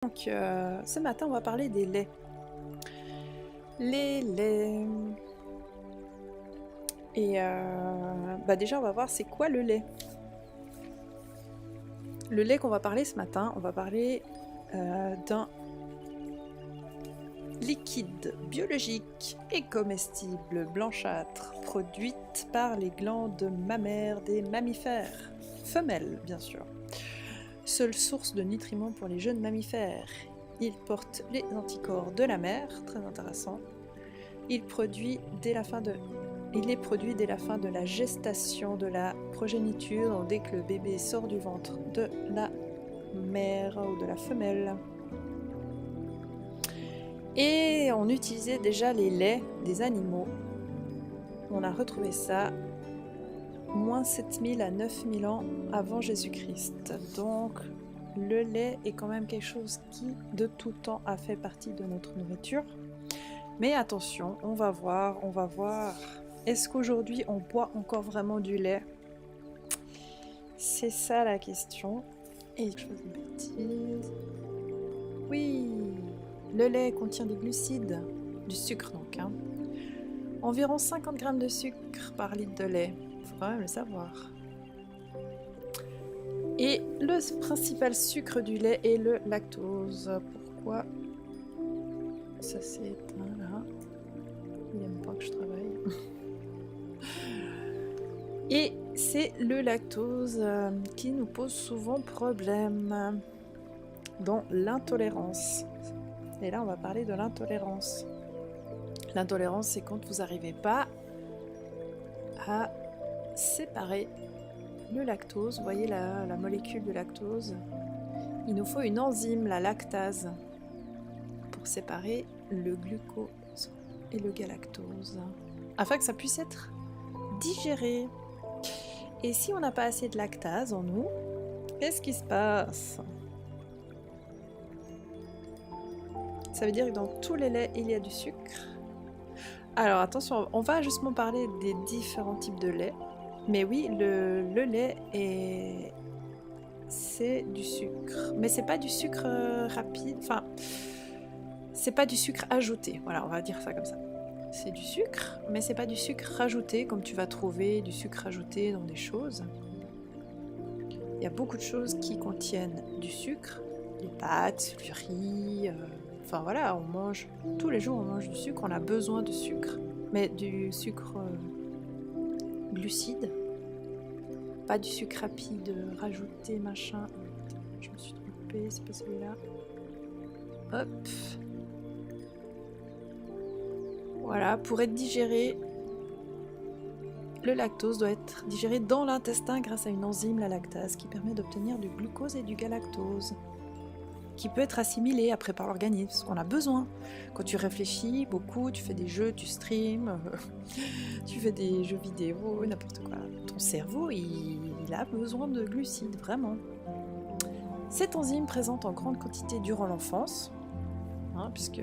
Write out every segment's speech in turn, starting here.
Donc, ce matin, on va parler des laits. Les laits. Et déjà, on va voir c'est quoi le lait. Le lait qu'on va parler ce matin, on va parler d'un liquide biologique et comestible blanchâtre, produite par les glandes mammaires des mammifères, femelles bien sûr. Seule source de nutriments pour les jeunes mammifères. Il porte les anticorps de la mère, très intéressant. Il est produit dès la fin de la gestation de la progéniture, donc dès que le bébé sort du ventre de la mère ou de la femelle. Et on utilisait déjà les laits des animaux. On a retrouvé ça moins 7000 à 9000 ans avant Jésus-Christ. Donc le lait est quand même quelque chose qui de tout temps a fait partie de notre nourriture. Mais attention, on va voir, est-ce qu'aujourd'hui on boit encore vraiment du lait? C'est ça la question. Et je fais des bêtises. Oui, le lait contient des glucides, du sucre donc. Environ 50 grammes de sucre par litre de lait. Il faut quand même le savoir. Et le principal sucre du lait est le lactose. Pourquoi? Ça s'est éteint là. Il n'aime pas que je travaille. Et c'est le lactose qui nous pose souvent problème, dont l'intolérance. Et là, on va parler de l'intolérance. L'intolérance, c'est quand vous n'arrivez pas à séparer le lactose. Vous voyez la molécule de lactose. Il nous faut une enzyme, la lactase, pour séparer le glucose et le galactose, afin que ça puisse être digéré. Et si on n'a pas assez de lactase en nous, qu'est-ce qui se passe? Ça veut dire que dans tous les laits, il y a du sucre. Alors attention, on va justement parler des différents types de lait. Mais oui, le lait c'est du sucre. Mais c'est pas du sucre rapide. Enfin, c'est pas du sucre ajouté. Voilà, on va dire ça comme ça. C'est du sucre, mais c'est pas du sucre rajouté comme tu vas trouver du sucre rajouté dans des choses. Il y a beaucoup de choses qui contiennent du sucre, les pâtes, le riz, enfin voilà, on mange, tous les jours on mange du sucre, on a besoin de sucre, mais du sucre glucide, pas du sucre rapide, rajouté, machin. Je me suis trompée, c'est pas celui-là. Hop. Voilà, pour être digéré, le lactose doit être digéré dans l'intestin grâce à une enzyme, la lactase, qui permet d'obtenir du glucose et du galactose, qui peut être assimilé après par l'organisme, parce qu'on a besoin. Quand tu réfléchis beaucoup, tu fais des jeux, tu streams, tu fais des jeux vidéo, n'importe quoi. Ton cerveau, il a besoin de glucides, vraiment. Cette enzyme présente en grande quantité durant l'enfance, puisque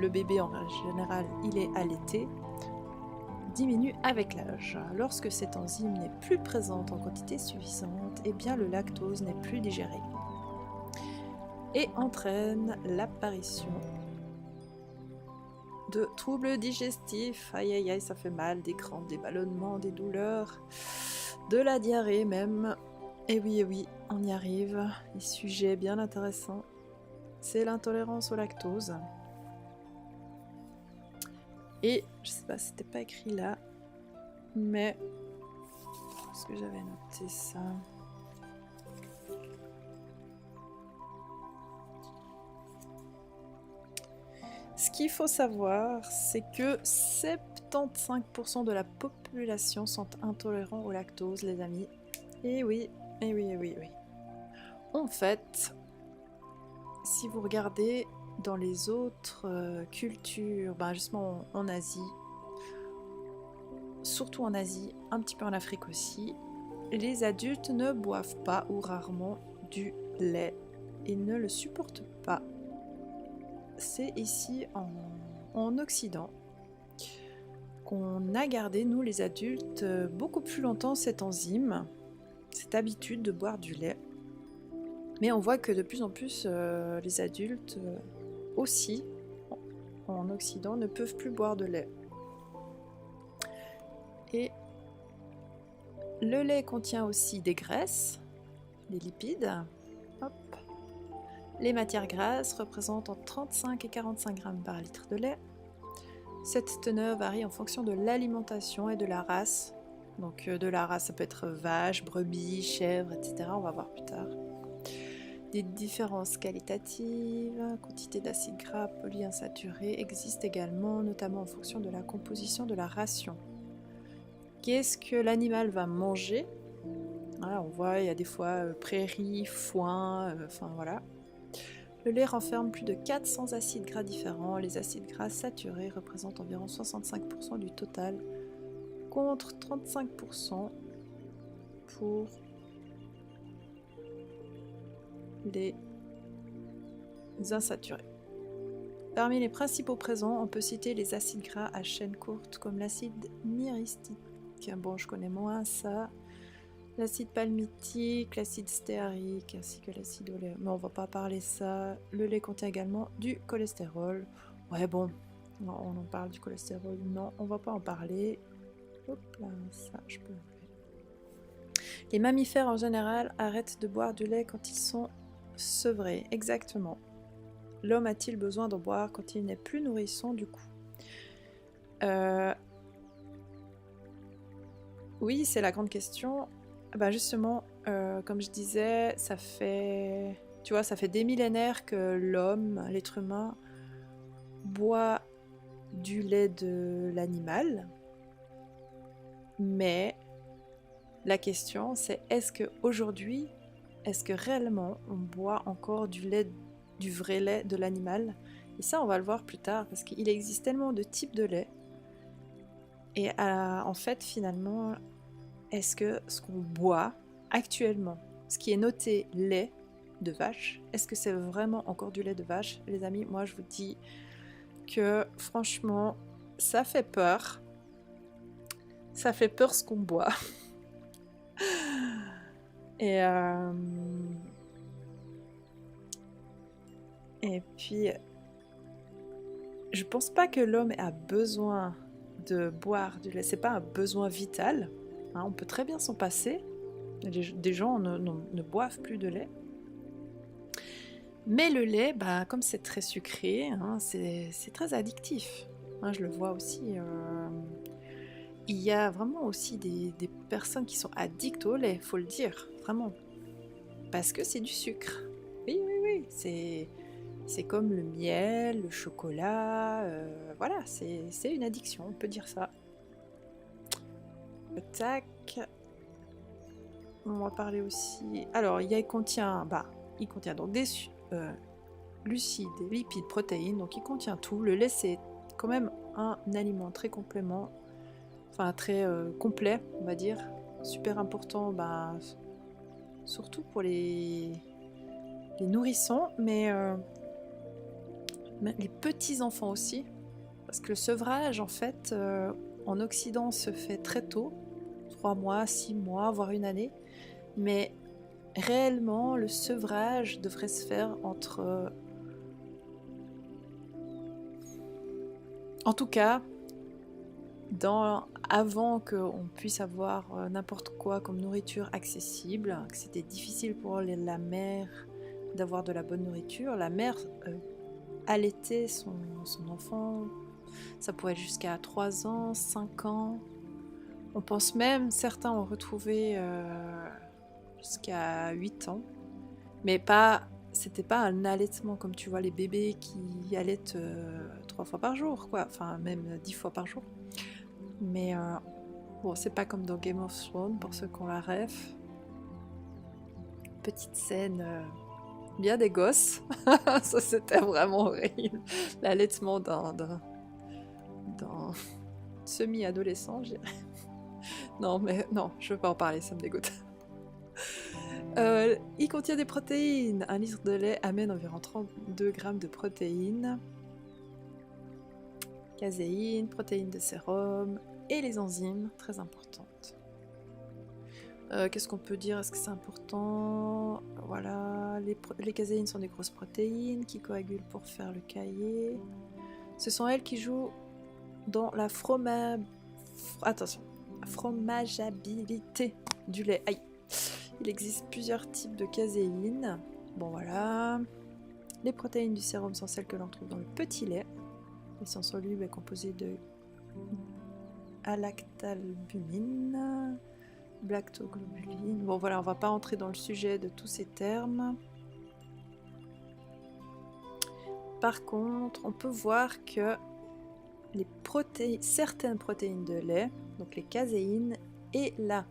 le bébé en général, il est allaité, diminue avec l'âge. Lorsque cette enzyme n'est plus présente en quantité suffisante, eh bien le lactose n'est plus digéré et entraîne l'apparition de troubles digestifs. Aïe aïe aïe, ça fait mal, des crampes, des ballonnements, des douleurs, de la diarrhée même. Et oui, on y arrive. Les sujets bien intéressants, c'est l'intolérance au lactose. Et je sais pas, c'était pas écrit là, mais est-ce que j'avais noté ça? Ce qu'il faut savoir, c'est que 75% de la population sont intolérants au lactose, les amis. Et oui. En fait, si vous regardez dans les autres cultures, justement en Asie, surtout en Asie, un petit peu en Afrique aussi, les adultes ne boivent pas ou rarement du lait. Ils ne le supportent pas. C'est ici en Occident qu'on a gardé, nous les adultes, beaucoup plus longtemps cette enzyme, cette habitude de boire du lait. Mais on voit que de plus en plus, les adultes aussi, en Occident, ne peuvent plus boire de lait. Et le lait contient aussi des graisses, des lipides. Hop. Les matières grasses représentent entre 35 et 45 grammes par litre de lait. Cette teneur varie en fonction de l'alimentation et de la race. Donc de la race, ça peut être vache, brebis, chèvre, etc. On va voir plus tard. Des différences qualitatives, quantité d'acides gras polyinsaturés existent également, notamment en fonction de la composition de la ration. Qu'est-ce que l'animal va manger? Voilà, on voit, il y a des fois prairies, foin, enfin voilà. Le lait renferme plus de 400 acides gras différents. Les acides gras saturés représentent environ 65% du total, contre 35% pour les insaturés. Parmi les principaux présents, on peut citer les acides gras à chaîne courte, comme l'acide myristique. Bon, je connais moins ça. L'acide palmitique, l'acide stéarique, ainsi que l'acide oléique. Mais on va pas parler ça. Le lait contient également du cholestérol. Ouais, bon, on en parle du cholestérol. Non, on va pas en parler. Hop là, ça, je peux enlever. Les mammifères en général arrêtent de boire du lait quand ils sont sevrés. Exactement. L'homme a-t-il besoin d'en boire quand il n'est plus nourrisson du coup? Oui, c'est la grande question. Bah justement, comme je disais, ça fait des millénaires que l'homme, l'être humain, boit du lait de l'animal. Mais la question, c'est est-ce que réellement on boit encore du vrai lait de l'animal? Et ça, on va le voir plus tard, parce qu'il existe tellement de types de lait. Et en fait, finalement, est-ce que ce qu'on boit actuellement, ce qui est noté lait de vache, est-ce que c'est vraiment encore du lait de vache? Les amis, moi je vous dis que franchement, ça fait peur. Ça fait peur ce qu'on boit. Et puis, je pense pas que l'homme a besoin de boire du lait. C'est pas un besoin vital. Hein, on peut très bien s'en passer. Des gens ne boivent plus de lait. Mais le lait, bah, comme c'est très sucré, hein, c'est très addictif. Hein, je le vois aussi. Il y a vraiment aussi des personnes qui sont addictes au lait, faut le dire, vraiment. Parce que c'est du sucre. Oui, oui, oui. C'est comme le miel, le chocolat. Voilà, c'est une addiction, on peut dire ça. Tac. On va parler aussi. Alors, il contient donc des glucides, lipides, protéines, donc il contient tout. Le lait, c'est quand même un aliment très complément, enfin très complet, on va dire. Super important, surtout pour les nourrissons, mais les petits enfants aussi, parce que le sevrage, en fait, en Occident, se fait très tôt, 3 mois, 6 mois, voire une année. Mais réellement, le sevrage devrait se faire entre... En tout cas, avant qu'on puisse avoir n'importe quoi comme nourriture accessible, que c'était difficile pour la mère d'avoir de la bonne nourriture, la mère allaitait son enfant, ça pouvait être jusqu'à 3 ans, 5 ans. On pense même, certains ont retrouvé jusqu'à 8 ans. Mais c'était pas un allaitement comme tu vois les bébés qui allaitent 3 fois par jour, quoi. Enfin, même 10 fois par jour. Mais bon, c'est pas comme dans Game of Thrones, pour ceux qui ont la ref. Petite scène bien des gosses. Ça, c'était vraiment horrible. L'allaitement d'un semi-adolescent, je dirais. Non, mais non, je veux pas en parler, ça me dégoûte. Il contient des protéines. Un litre de lait amène environ 32 grammes de protéines. Caséine, protéines de sérum et les enzymes, très importantes. Qu'est-ce qu'on peut dire? Est-ce que c'est important? Voilà, les caséines sont des grosses protéines qui coagulent pour faire le caillé. Ce sont elles qui jouent dans la fromageabilité du lait. Aïe. Il existe plusieurs types de caséines. Bon voilà. Les protéines du sérum sont celles que l'on trouve dans le petit lait. Elles sont solubles et composées de alactalbumine, lactoglobuline. Bon voilà, on va pas entrer dans le sujet de tous ces termes. Par contre, on peut voir que certaines protéines de lait, donc les caséines et la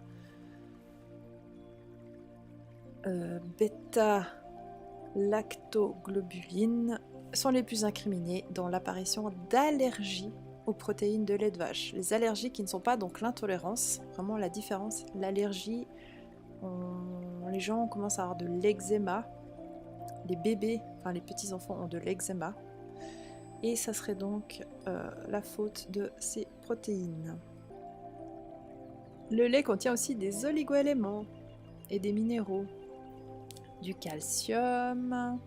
bêta-lactoglobuline sont les plus incriminées dans l'apparition d'allergies aux protéines de lait de vache. Les allergies qui ne sont pas donc l'intolérance, vraiment la différence. L'allergie, les gens commencent à avoir de l'eczéma. Les bébés, enfin les petits-enfants ont de l'eczéma. Et ça serait donc la faute de ces protéines. Le lait contient aussi des oligoéléments et des minéraux. Du calcium.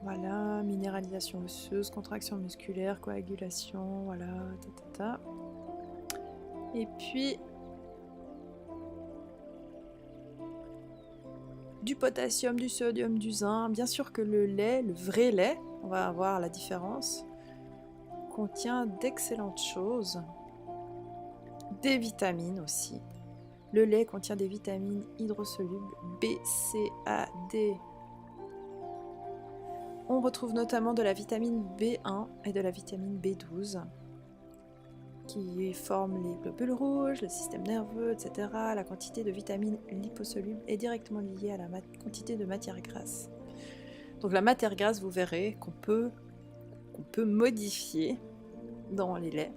Voilà, minéralisation osseuse, contraction musculaire, coagulation, voilà, Et puis du potassium, du sodium, du zinc. Bien sûr que le lait, le vrai lait, on va avoir la différence, contient d'excellentes choses. Des vitamines aussi. Le lait contient des vitamines hydrosolubles B, C, A, D. On retrouve notamment de la vitamine B1 et de la vitamine B12 qui forment les globules rouges, le système nerveux, etc. La quantité de vitamines liposolubles est directement liée à la quantité de matière grasse. Donc la matière grasse, vous verrez qu'on peut modifier dans les laits.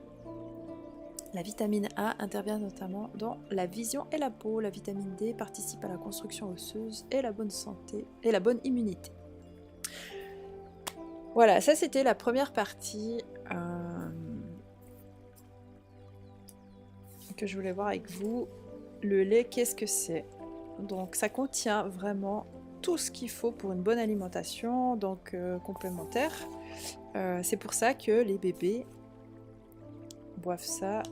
La vitamine A intervient notamment dans la vision et la peau. La vitamine D participe à la construction osseuse et la bonne santé et la bonne immunité. Voilà, ça c'était la première partie que je voulais voir avec vous. Le lait, qu'est-ce que c'est? Donc ça contient vraiment tout ce qu'il faut pour une bonne alimentation, donc complémentaire. C'est pour ça que les bébés boivent ça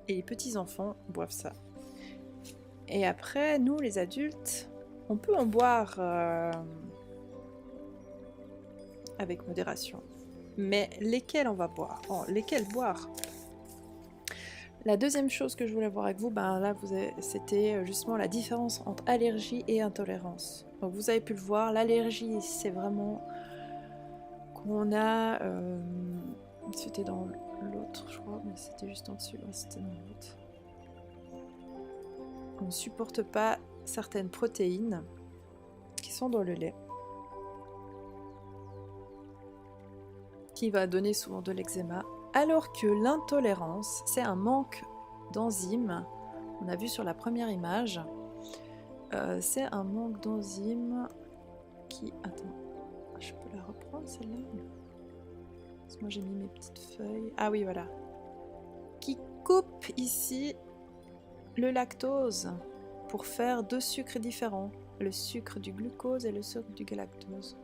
et les petits-enfants boivent ça. Et après, nous les adultes, on peut en boire avec modération. Mais lesquels on va boire? Lesquels boire? La deuxième chose que je voulais voir avec vous, là, c'était justement la différence entre allergie et intolérance. Donc vous avez pu le voir, l'allergie, c'est vraiment qu'on a... c'était dans l'autre, je crois, mais c'était juste en dessus. Ouais, c'était dans l'autre. On ne supporte pas certaines protéines qui sont dans le lait, qui va donner souvent de l'eczéma. Alors que l'intolérance, c'est un manque d'enzymes. On a vu sur la première image. C'est un manque d'enzymes qui... Attends, je peux la reprendre celle-là? Parce que moi j'ai mis mes petites feuilles. Ah oui, voilà. Qui coupe ici le lactose pour faire deux sucres différents. Le sucre du glucose et le sucre du galactose.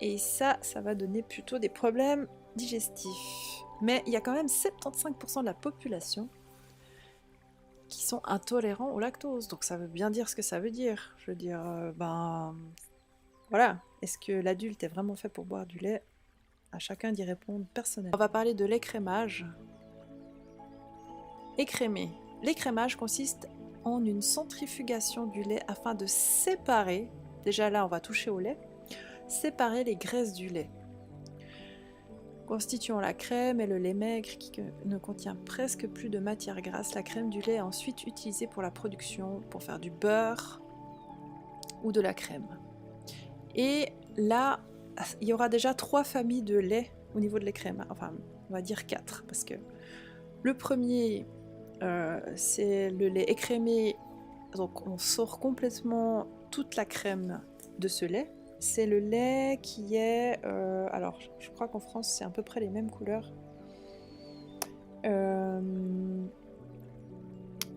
Et ça va donner plutôt des problèmes digestifs. Mais il y a quand même 75% de la population qui sont intolérants au lactose. Donc ça veut bien dire ce que ça veut dire. Je veux dire, voilà. Est-ce que l'adulte est vraiment fait pour boire du lait? À chacun d'y répondre personnellement. On va parler de l'écrémage. Écrémer. L'écrémage consiste en une centrifugation du lait afin de séparer, déjà là on va toucher au lait, séparer les graisses du lait. Constituant la crème et le lait maigre qui ne contient presque plus de matière grasse, la crème du lait est ensuite utilisée pour la production, pour faire du beurre ou de la crème. Et là, il y aura déjà 3 familles de lait au niveau de l'écrémage, enfin on va dire 4, parce que le premier, c'est le lait écrémé, donc on sort complètement toute la crème de ce lait. C'est le lait qui est... alors, je crois qu'en France, c'est à peu près les mêmes couleurs. Euh,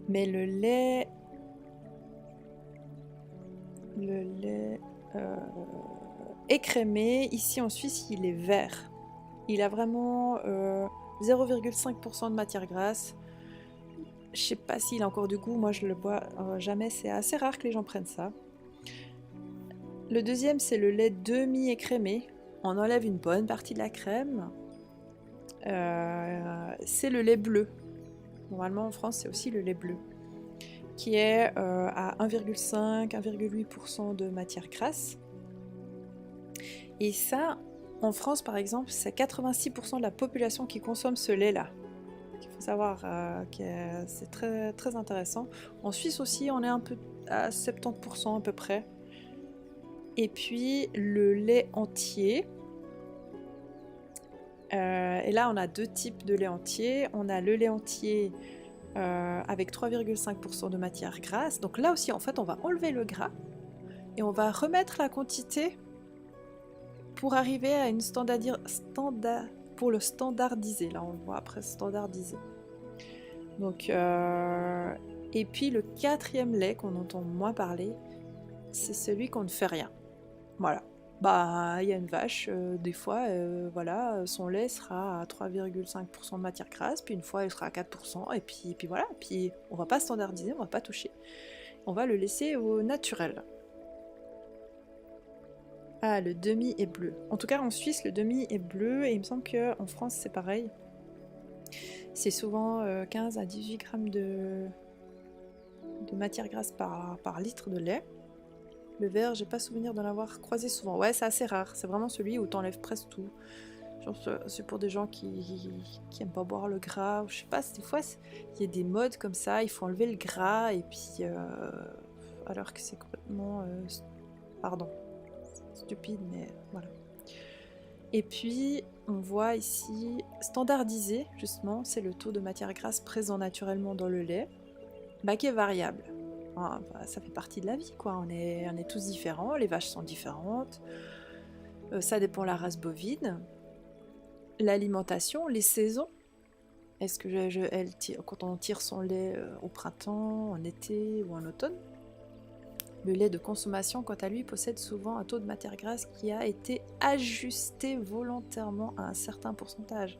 Mais le lait euh, écrémé, ici en Suisse, il est vert. Il a vraiment 0,5% de matière grasse. Je sais pas s'il a encore du goût, moi je le bois jamais, c'est assez rare que les gens prennent ça. Le deuxième, c'est le lait demi-écrémé. On enlève une bonne partie de la crème. C'est le lait bleu. Normalement en France, c'est aussi le lait bleu, qui est à 1,5-1,8% de matière grasse. Et ça, en France par exemple, c'est 86% de la population qui consomme ce lait-là. Il faut savoir que c'est très, très intéressant. En Suisse aussi, on est un peu à 70% à peu près. Et puis le lait entier. Et là, on a deux types de lait entier. On a le lait entier avec 3,5% de matière grasse. Donc là aussi, en fait, on va enlever le gras et on va remettre la quantité pour arriver à une pour le standardiser. Là, on le voit après standardiser. Donc, et puis le quatrième lait qu'on entend moins parler, c'est celui qu'on ne fait rien. Voilà. Bah, il y a une vache, des fois, voilà, son lait sera à 3,5% de matière grasse, puis une fois, elle sera à 4%, et puis voilà. Puis on va pas standardiser, on va pas toucher. On va le laisser au naturel. Ah, le demi est bleu. En tout cas, en Suisse, le demi est bleu, et il me semble qu'en France, c'est pareil. C'est souvent 15 à 18 grammes de matière grasse par litre de lait. Le vert, j'ai pas souvenir d'en avoir croisé souvent. Ouais, c'est assez rare. C'est vraiment celui où t'enlèves presque tout. Genre, c'est pour des gens qui aiment pas boire le gras. Je sais pas, des fois, il y a des modes comme ça. Il faut enlever le gras et puis... alors que c'est complètement... pardon. Stupide, mais voilà. Et puis, on voit ici, standardisé, justement, c'est le taux de matière grasse présent naturellement dans le lait, bah, qui est variable. Ah, bah, ça fait partie de la vie, quoi. On est tous différents, les vaches sont différentes, ça dépend de la race bovine, l'alimentation, les saisons. Est-ce que quand on tire son lait au printemps, en été ou en automne? Le lait de consommation, quant à lui, possède souvent un taux de matière grasse qui a été ajusté volontairement à un certain pourcentage.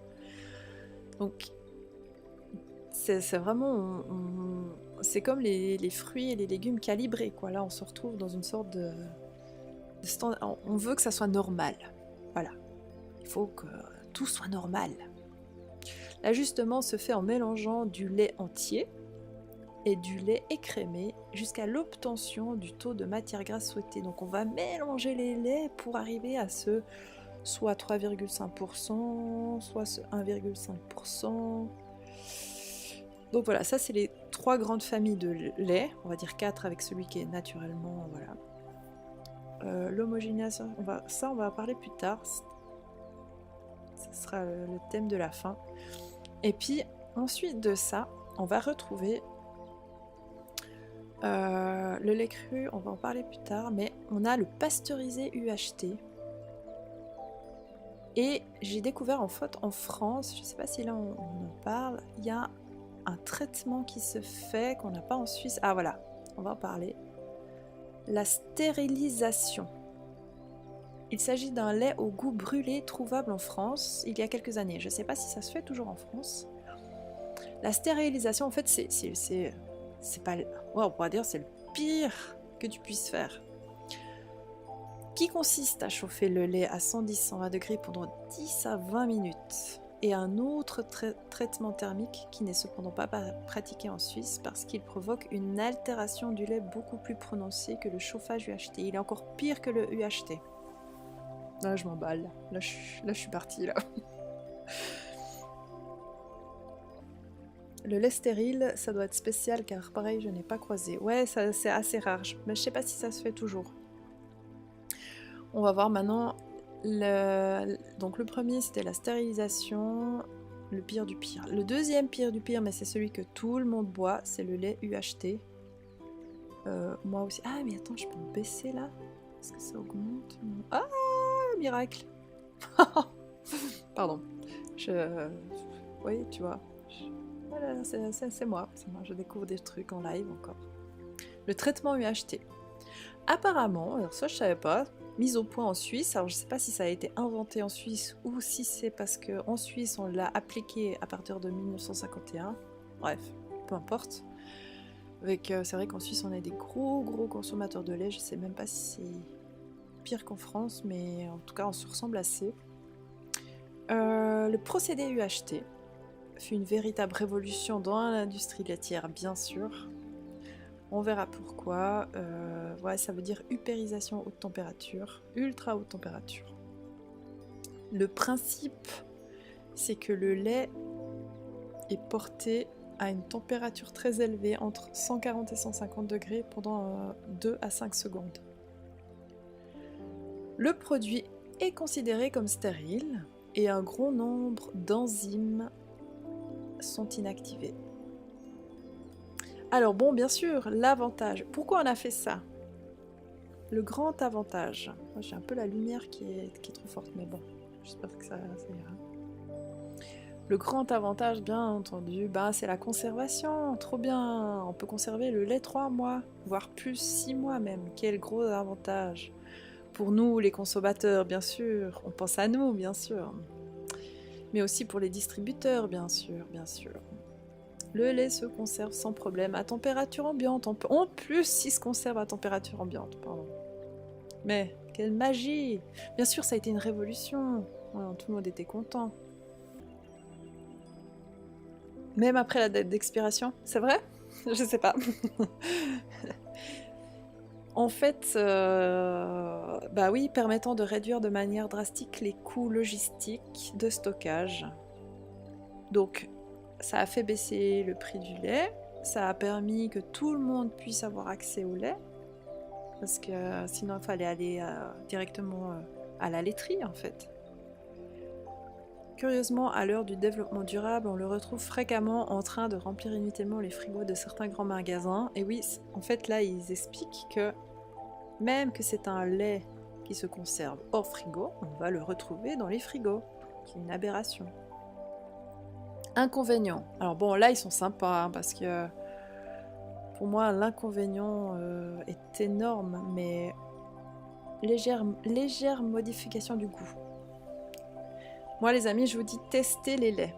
Donc, c'est vraiment... c'est comme les fruits et les légumes calibrés, quoi. Là, on se retrouve dans une sorte de standard. On veut que ça soit normal. Voilà. Il faut que tout soit normal. L'ajustement se fait en mélangeant du lait entier et du lait écrémé jusqu'à l'obtention du taux de matière grasse souhaité. Donc on va mélanger les laits pour arriver à ce soit 3,5%, soit ce 1,5%. Donc voilà, ça c'est les trois grandes familles de lait, on va dire 4 avec celui qui est naturellement, voilà. L'homogénéisation, on va en parler plus tard. Ce sera le thème de la fin. Et puis ensuite de ça, on va retrouver le lait cru, on va en parler plus tard, mais on a le pasteurisé UHT. Et j'ai découvert en fait en France, je ne sais pas si là on en parle, il y a un traitement qui se fait qu'on n'a pas en Suisse. Ah voilà, on va en parler. La stérilisation. Il s'agit d'un lait au goût brûlé trouvable en France il y a quelques années. Je ne sais pas si ça se fait toujours en France. La stérilisation, en fait, c'est pas... Ouais, on pourrait dire c'est le pire que tu puisses faire. Qui consiste à chauffer le lait à 110-120 degrés pendant 10 à 20 minutes. Et un autre traitement thermique qui n'est cependant pas pratiqué en Suisse parce qu'il provoque une altération du lait beaucoup plus prononcée que le chauffage UHT. Il est encore pire que le UHT. Là, je m'emballe. Là, je suis partie, là. Le lait stérile, ça doit être spécial car pareil, je n'ai pas croisé. Ouais, c'est assez rare, mais je sais pas si ça se fait toujours. On va voir maintenant. Donc le premier, c'était la stérilisation, le pire du pire. Le deuxième pire du pire, mais c'est celui que tout le monde boit, c'est le lait UHT. Moi aussi. Ah, mais attends, je peux me baisser là? Est-ce que ça augmente? Ah, miracle! Pardon. Oui, tu vois. Voilà, c'est moi, je découvre des trucs en live encore. Le traitement UHT. Apparemment, alors ça je savais pas, mise au point en Suisse, alors je sais pas si ça a été inventé en Suisse ou si c'est parce qu'en Suisse on l'a appliqué à partir de 1951, bref, peu importe. C'est vrai qu'en Suisse on est des gros consommateurs de lait, je sais même pas si c'est pire qu'en France, mais en tout cas on se ressemble assez. Le procédé UHT fut une véritable révolution dans l'industrie laitière, bien sûr. On verra pourquoi. Ouais, ça veut dire upérisation haute température, ultra haute température. Le principe, c'est que le lait est porté à une température très élevée, entre 140 et 150 degrés, pendant 2 à 5 secondes. Le produit est considéré comme stérile et un grand nombre d'enzymes sont inactivées. Alors bon, bien sûr, l'avantage. Pourquoi on a fait ça? Le grand avantage. Moi, j'ai un peu la lumière qui est trop forte, mais bon, j'espère que ça ira. Le grand avantage, bien entendu, c'est la conservation. Trop bien, on peut conserver le lait 3 mois, voire plus 6 mois même. Quel gros avantage. Pour nous, les consommateurs, bien sûr. On pense à nous, bien sûr. Mais aussi pour les distributeurs, bien sûr, bien sûr. Le lait se conserve sans problème à température ambiante. En plus, il se conserve à température ambiante, pardon. Mais, quelle magie! Bien sûr, ça a été une révolution. Voilà, tout le monde était content. Même après la date d'expiration, c'est vrai? Je sais pas. En fait, oui, permettant de réduire de manière drastique les coûts logistiques de stockage. Donc, ça a fait baisser le prix du lait, ça a permis que tout le monde puisse avoir accès au lait, parce que sinon il fallait aller directement à la laiterie en fait. Curieusement, à l'heure du développement durable, on le retrouve fréquemment en train de remplir inutilement les frigos de certains grands magasins. Et oui, en fait là ils expliquent que même que c'est un lait qui se conserve hors frigo, on va le retrouver dans les frigos, qui est une aberration. Inconvénients. Alors bon, là ils sont sympas, parce que pour moi l'inconvénient est énorme, mais légère modification du goût. Moi les amis, je vous dis, testez les laits.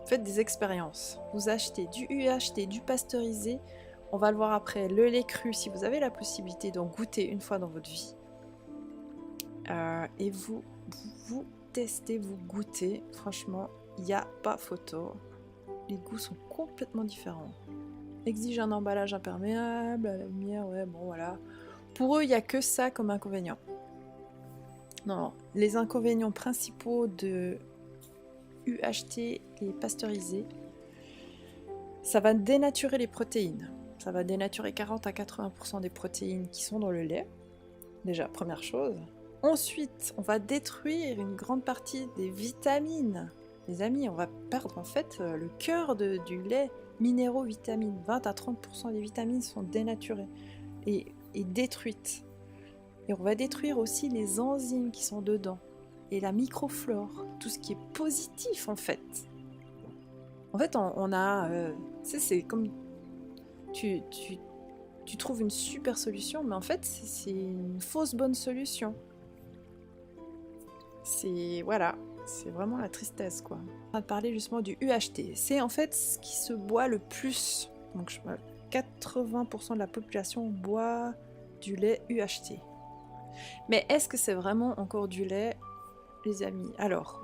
Faites des expériences. Vous achetez du UHT, du pasteurisé. On va le voir après. Le lait cru, si vous avez la possibilité d'en goûter une fois dans votre vie. Et vous testez, vous goûtez. Franchement, il n'y a pas photo. Les goûts sont complètement différents. Exige un emballage imperméable, à la lumière, ouais, bon voilà. Pour eux, il n'y a que ça comme inconvénient. Non, les inconvénients principaux de UHT et pasteurisé, ça va dénaturer les protéines. Ça va dénaturer 40 à 80% des protéines qui sont dans le lait. Déjà, première chose. Ensuite, on va détruire une grande partie des vitamines. Les amis, on va perdre en fait le cœur du lait, minéraux, vitamines. 20 à 30% des vitamines sont dénaturées et détruites. Et on va détruire aussi les enzymes qui sont dedans. Et la microflore, tout ce qui est positif en fait. En fait, on a... tu sais, c'est comme... Tu trouves une super solution, mais en fait, c'est une fausse bonne solution. Voilà, c'est vraiment la tristesse, quoi. On va parler justement du UHT. C'est en fait ce qui se boit le plus. Donc, 80% de la population boit du lait UHT. Mais est-ce que c'est vraiment encore du lait, les amis? Alors,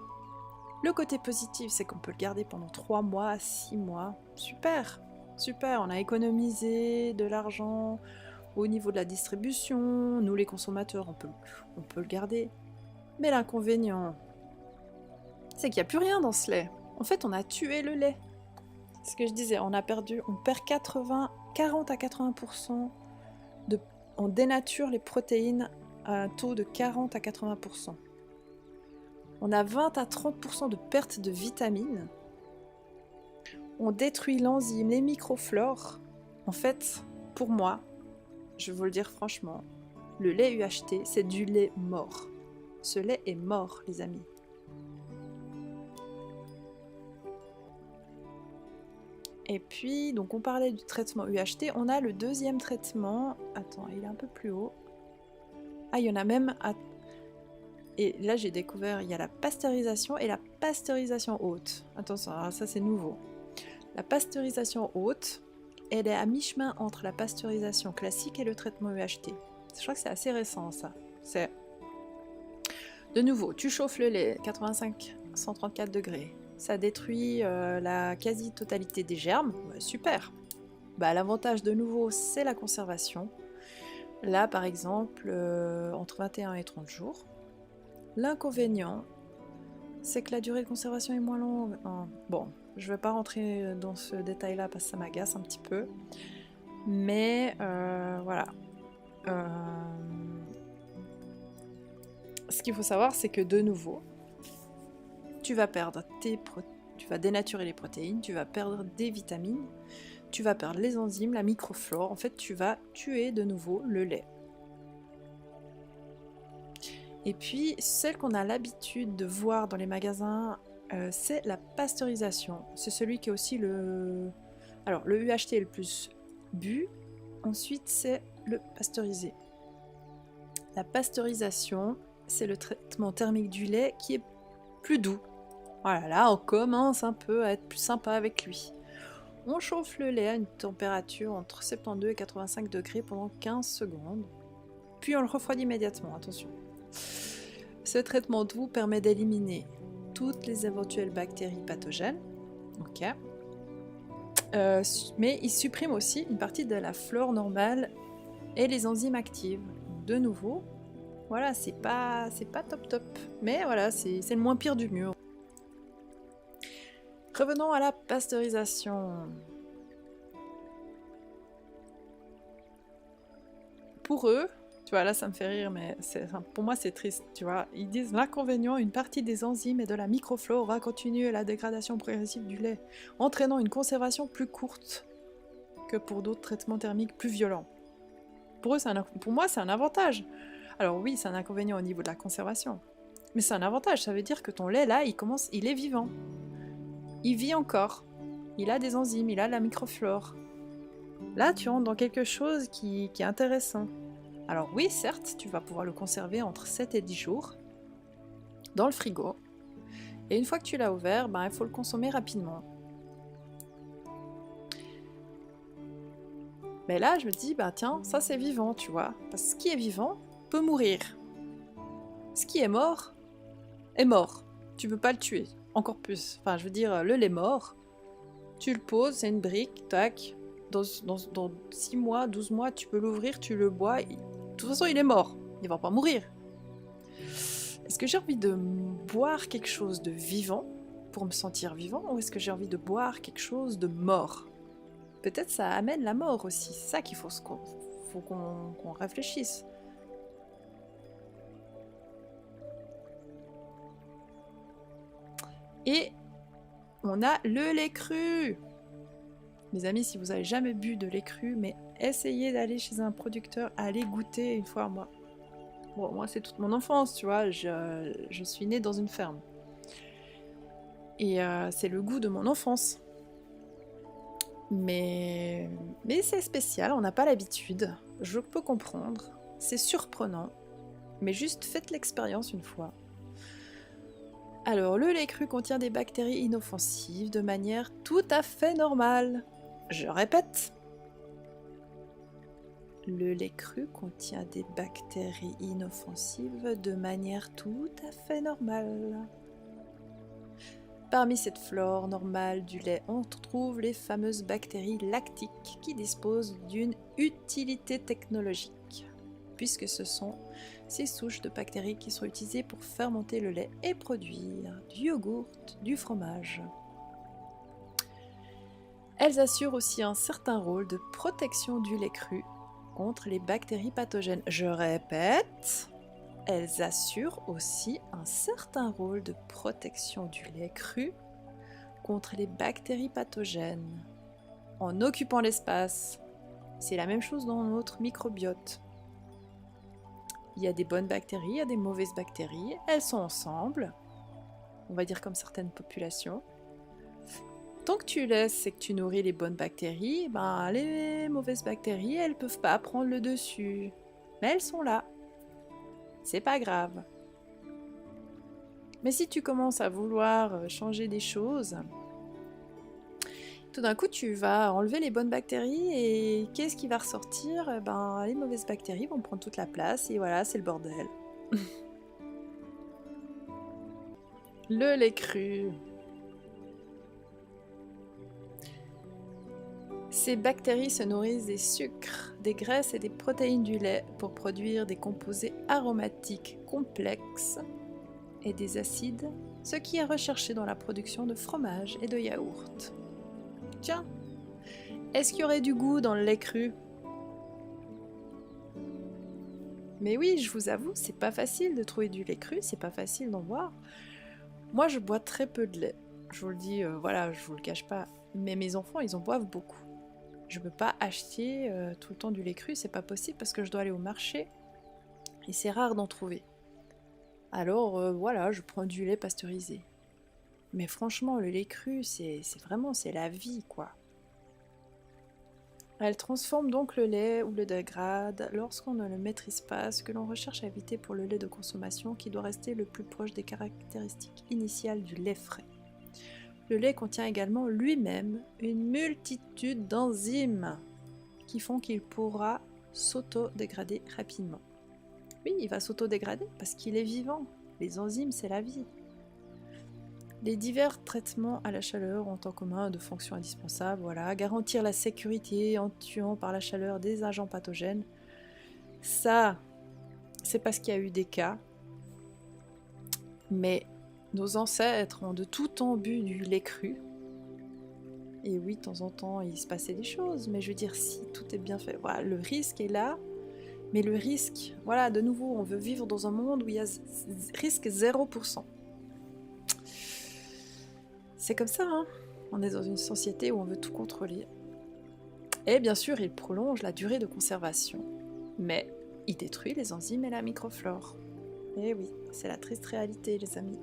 le côté positif, c'est qu'on peut le garder pendant 3 mois, 6 mois. Super, super, on a économisé de l'argent au niveau de la distribution. Nous, les consommateurs, on peut le garder. Mais l'inconvénient, c'est qu'il n'y a plus rien dans ce lait. En fait, on a tué le lait. C'est ce que je disais, on perd 40 à 80%, on dénature les protéines à un taux de 40 à 80%. On a 20 à 30% de perte de vitamines. On détruit l'enzyme, les microflores. En fait, pour moi, je vais vous le dire franchement, le lait UHT, c'est du lait mort. Ce lait est mort, les amis. Et puis, donc on parlait du traitement UHT, on a le deuxième traitement. Attends, il est un peu plus haut. Ah, il y en a même... Et là, j'ai découvert, il y a la pasteurisation et la pasteurisation haute. Attention, alors ça c'est nouveau. La pasteurisation haute, elle est à mi-chemin entre la pasteurisation classique et le traitement UHT. Je crois que c'est assez récent, ça. C'est... De nouveau, tu chauffes le lait 85-134 degrés. Ça détruit la quasi-totalité des germes. Ouais, super. Bah, l'avantage de nouveau, c'est la conservation. Là, par exemple, entre 21 et 30 jours. L'inconvénient, c'est que la durée de conservation est moins longue. Bon, je ne vais pas rentrer dans ce détail-là parce que ça m'agace un petit peu. Mais voilà. Ce qu'il faut savoir, c'est que de nouveau, tu vas perdre tu vas dénaturer les protéines, tu vas perdre des vitamines, tu vas perdre les enzymes, la microflore. En fait, tu vas tuer de nouveau le lait. Et puis, celle qu'on a l'habitude de voir dans les magasins, c'est la pasteurisation. C'est celui qui est aussi le... Alors, le UHT est le plus bu. Ensuite, c'est le pasteurisé. La pasteurisation, c'est le traitement thermique du lait qui est plus doux. Voilà, là, on commence un peu à être plus sympa avec lui. On chauffe le lait à une température entre 72 et 85 degrés pendant 15 secondes. Puis on le refroidit immédiatement, attention. Ce traitement doux permet d'éliminer toutes les éventuelles bactéries pathogènes. Ok. Mais il supprime aussi une partie de la flore normale et les enzymes actives. De nouveau, voilà, c'est pas top. Mais voilà, c'est le moins pire du mieux. Revenons à la pasteurisation. Pour eux, tu vois, là ça me fait rire, mais pour moi c'est triste, tu vois. Ils disent l'inconvénient, une partie des enzymes et de la microflore va continuer la dégradation progressive du lait, entraînant une conservation plus courte que pour d'autres traitements thermiques plus violents. Pour eux, pour moi, c'est un avantage. Alors oui, c'est un inconvénient au niveau de la conservation, mais c'est un avantage. Ça veut dire que ton lait là, il est vivant, il vit encore, il a des enzymes, il a la microflore. Là, tu rentres dans quelque chose qui est intéressant. Alors oui, certes, tu vas pouvoir le conserver entre 7 et 10 jours dans le frigo. Et une fois que tu l'as ouvert, il faut le consommer rapidement. Mais là, je me dis, tiens, ça c'est vivant, tu vois. Parce que ce qui est vivant peut mourir. Ce qui est mort. Tu peux pas le tuer, encore plus. Enfin, je veux dire, le lait mort, tu le poses, c'est une brique, tac. Dans 6 mois, 12 mois, tu peux l'ouvrir, tu le bois. De toute façon, il est mort. Il va pas mourir. Est-ce que j'ai envie de boire quelque chose de vivant pour me sentir vivant, ou est-ce que j'ai envie de boire quelque chose de mort? Peut-être ça amène la mort aussi. C'est ça qu'il faut qu'on réfléchisse. Et on a le lait cru. Mes amis, si vous n'avez jamais bu de lait cru, mais essayez d'aller chez un producteur, allez goûter une fois. Moi c'est toute mon enfance, tu vois, je suis née dans une ferme. Et c'est le goût de mon enfance. Mais c'est spécial, on n'a pas l'habitude. Je peux comprendre, c'est surprenant. Mais juste faites l'expérience une fois. Alors, le lait cru contient des bactéries inoffensives de manière tout à fait normale. Je répète. Le lait cru contient des bactéries inoffensives de manière tout à fait normale. Parmi cette flore normale du lait, on trouve les fameuses bactéries lactiques qui disposent d'une utilité technologique, puisque ce sont ces souches de bactéries qui sont utilisées pour fermenter le lait et produire du yogourt, du fromage. Elles assurent aussi un certain rôle de protection du lait cru contre les bactéries pathogènes. Je répète, elles assurent aussi un certain rôle de protection du lait cru contre les bactéries pathogènes. En occupant l'espace, c'est la même chose dans notre microbiote. Il y a des bonnes bactéries, il y a des mauvaises bactéries, elles sont ensemble, on va dire comme certaines populations. Tant que tu laisses et que tu nourris les bonnes bactéries, ben, les mauvaises bactéries, elles peuvent pas prendre le dessus. Mais elles sont là. C'est pas grave. Mais si tu commences à vouloir changer des choses, tout d'un coup tu vas enlever les bonnes bactéries et qu'est-ce qui va ressortir? Ben, les mauvaises bactéries vont prendre toute la place et voilà, c'est le bordel. Le lait cru. Ces bactéries se nourrissent des sucres, des graisses et des protéines du lait pour produire des composés aromatiques complexes et des acides, ce qui est recherché dans la production de fromage et de yaourt. Tiens, est-ce qu'il y aurait du goût dans le lait cru? Mais oui, je vous avoue, c'est pas facile de trouver du lait cru, c'est pas facile d'en boire. Moi, je bois très peu de lait. Je vous le dis, voilà, je vous le cache pas. Mais mes enfants, ils en boivent beaucoup. Je peux pas acheter tout le temps du lait cru, c'est pas possible parce que je dois aller au marché et c'est rare d'en trouver. Alors voilà, je prends du lait pasteurisé. Mais franchement, le lait cru, c'est vraiment, c'est la vie, quoi. Elle transforme donc le lait ou le dégrade lorsqu'on ne le maîtrise pas, ce que l'on recherche à éviter pour le lait de consommation qui doit rester le plus proche des caractéristiques initiales du lait frais. Le lait contient également lui-même une multitude d'enzymes qui font qu'il pourra s'auto-dégrader rapidement. Oui, il va s'auto-dégrader parce qu'il est vivant. Les enzymes, c'est la vie. Les divers traitements à la chaleur ont en commun de fonctions indispensables, voilà, garantir la sécurité en tuant par la chaleur des agents pathogènes. Ça, c'est parce qu'il y a eu des cas, mais nos ancêtres ont de tout temps bu du lait cru. Et oui, de temps en temps, il se passait des choses, mais je veux dire, si tout est bien fait, voilà, le risque est là, mais le risque, voilà, de nouveau, on veut vivre dans un monde où il y a risque 0%. C'est comme ça, hein. On est dans une société où on veut tout contrôler. Et bien sûr, il prolonge la durée de conservation, mais il détruit les enzymes et la microflore. Et oui, c'est la triste réalité, les amis.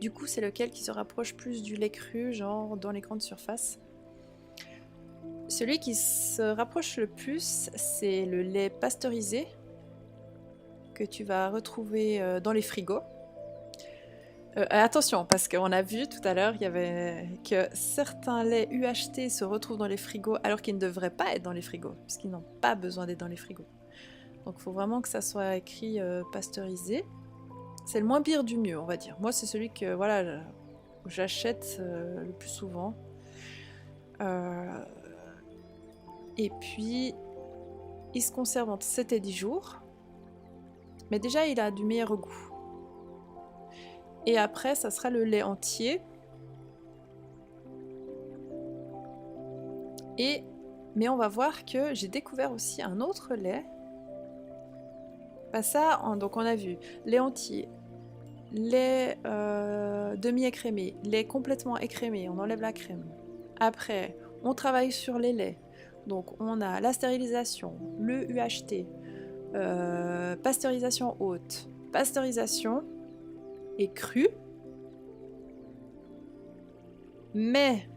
Du coup, c'est lequel qui se rapproche plus du lait cru, genre dans les grandes surfaces? Celui qui se rapproche le plus, c'est le lait pasteurisé que tu vas retrouver dans les frigos. Attention, parce qu'on a vu tout à l'heure que certains laits UHT se retrouvent dans les frigos alors qu'ils ne devraient pas être dans les frigos, puisqu'ils n'ont pas besoin d'être dans les frigos. Donc il faut vraiment que ça soit écrit pasteurisé. C'est le moins pire du mieux, on va dire. Moi, c'est celui que voilà, j'achète le plus souvent. Et puis, il se conserve entre 7 et 10 jours. Mais déjà, il a du meilleur goût. Et après, ça sera le lait entier. Mais on va voir que j'ai découvert aussi un autre lait. Bah ça, donc on a vu lait entier, lait demi-écrémé, lait complètement écrémé, on enlève la crème. Après, on travaille sur les laits. Donc on a la stérilisation, le UHT, pasteurisation haute, pasteurisation et crue. Mais,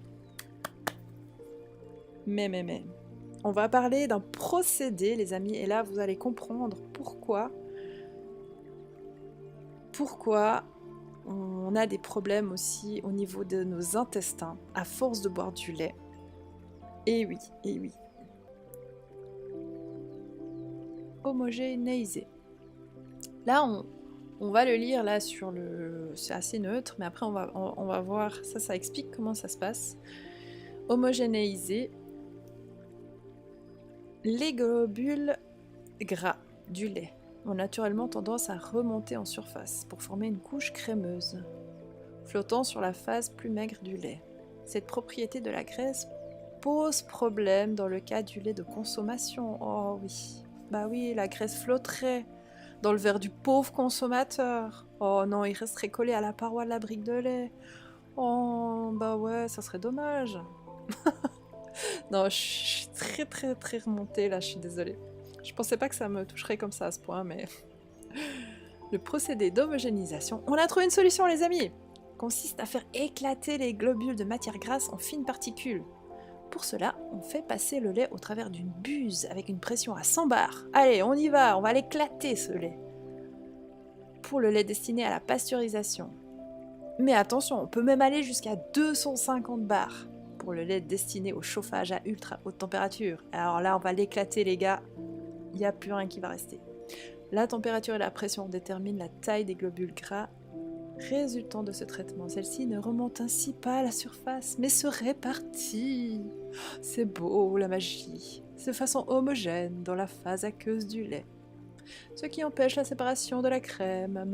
on va parler d'un procédé, les amis, et là vous allez comprendre pourquoi on a des problèmes aussi au niveau de nos intestins à force de boire du lait. Et oui, et oui. Homogénéisé. Là, on va le lire là sur le... C'est assez neutre, mais après on va voir, ça explique comment ça se passe. Homogénéisé. Les globules gras du lait ont naturellement tendance à remonter en surface pour former une couche crémeuse, flottant sur la face plus maigre du lait. Cette propriété de la graisse pose problème dans le cas du lait de consommation. Oh oui, bah oui, la graisse flotterait dans le verre du pauvre consommateur. Oh non, il resterait collé à la paroi de la brique de lait. Oh, bah ouais, ça serait dommage. Non, je suis très très très remontée là, je suis désolée. Je pensais pas que ça me toucherait comme ça à ce point, mais... Le procédé d'homogénéisation... On a trouvé une solution, les amis! consiste à faire éclater les globules de matière grasse en fines particules. Pour cela, on fait passer le lait au travers d'une buse avec une pression à 100 bars. Allez, on y va, on va l'éclater ce lait. Pour le lait destiné à la pasteurisation. Mais attention, on peut même aller jusqu'à 250 bars pour le lait destiné au chauffage à ultra haute température. Alors là, on va l'éclater les gars, il n'y a plus rien qui va rester. La température et la pression déterminent la taille des globules gras résultant de ce traitement. Celle-ci ne remonte ainsi pas à la surface, mais se répartit. C'est beau, la magie. De façon homogène dans la phase aqueuse du lait. Ce qui empêche la séparation de la crème,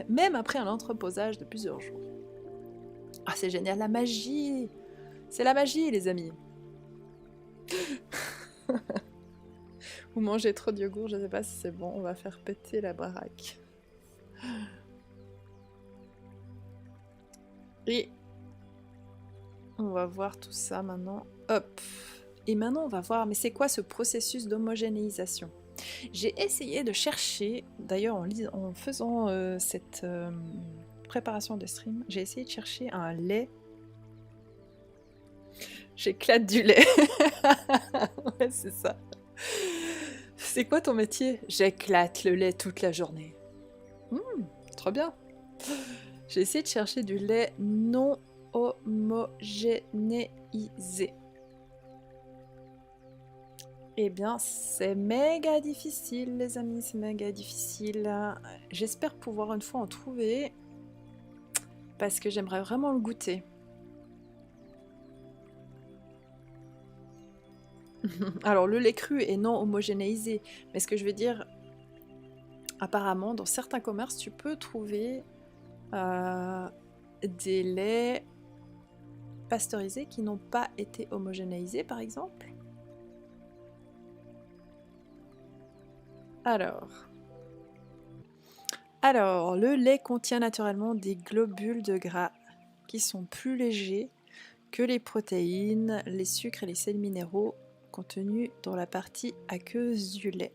même après un entreposage de plusieurs jours. Ah, c'est génial, la magie! C'est la magie, les amis! Vous mangez trop de yogourt, je sais pas si c'est bon, on va faire péter la baraque. Et on va voir tout ça maintenant. Hop! Et maintenant, on va voir, mais c'est quoi ce processus d'homogénéisation? J'ai essayé de chercher, d'ailleurs en faisant cette préparation de stream, j'ai essayé de chercher un lait. J'éclate du lait. Ouais, c'est ça. C'est quoi ton métier? J'éclate le lait toute la journée. Trop bien. J'ai essayé de chercher du lait non homogénéisé. Eh bien, c'est méga difficile, les amis, c'est méga difficile. J'espère pouvoir une fois en trouver, parce que j'aimerais vraiment le goûter. Alors, le lait cru est non homogénéisé, mais ce que je veux dire, apparemment, dans certains commerces, tu peux trouver des laits pasteurisés qui n'ont pas été homogénéisés, par exemple. Alors, le lait contient naturellement des globules de gras qui sont plus légers que les protéines, les sucres et les sels minéraux contenus dans la partie aqueuse du lait.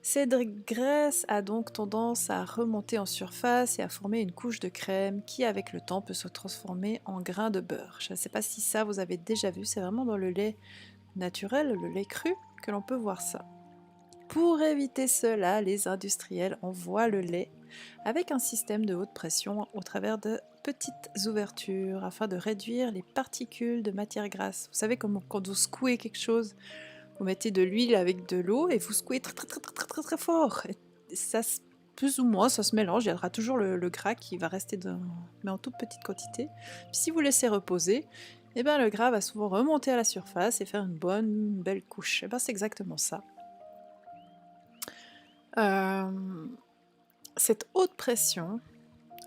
Cette graisse a donc tendance à remonter en surface et à former une couche de crème qui, avec le temps, peut se transformer en grains de beurre. Je ne sais pas si ça vous avez déjà vu, c'est vraiment dans le lait naturel, le lait cru, que l'on peut voir ça. Pour éviter cela, les industriels envoient le lait avec un système de haute pression au travers de petites ouvertures afin de réduire les particules de matière grasse. Vous savez, comme quand vous secouez quelque chose, vous mettez de l'huile avec de l'eau et vous secouez très fort. Et ça, plus ou moins, ça se mélange. Il y aura toujours le gras qui va rester mais en toute petite quantité. Puis si vous laissez reposer, eh ben, le gras va souvent remonter à la surface et faire une belle couche. Et ben, c'est exactement ça. Cette haute pression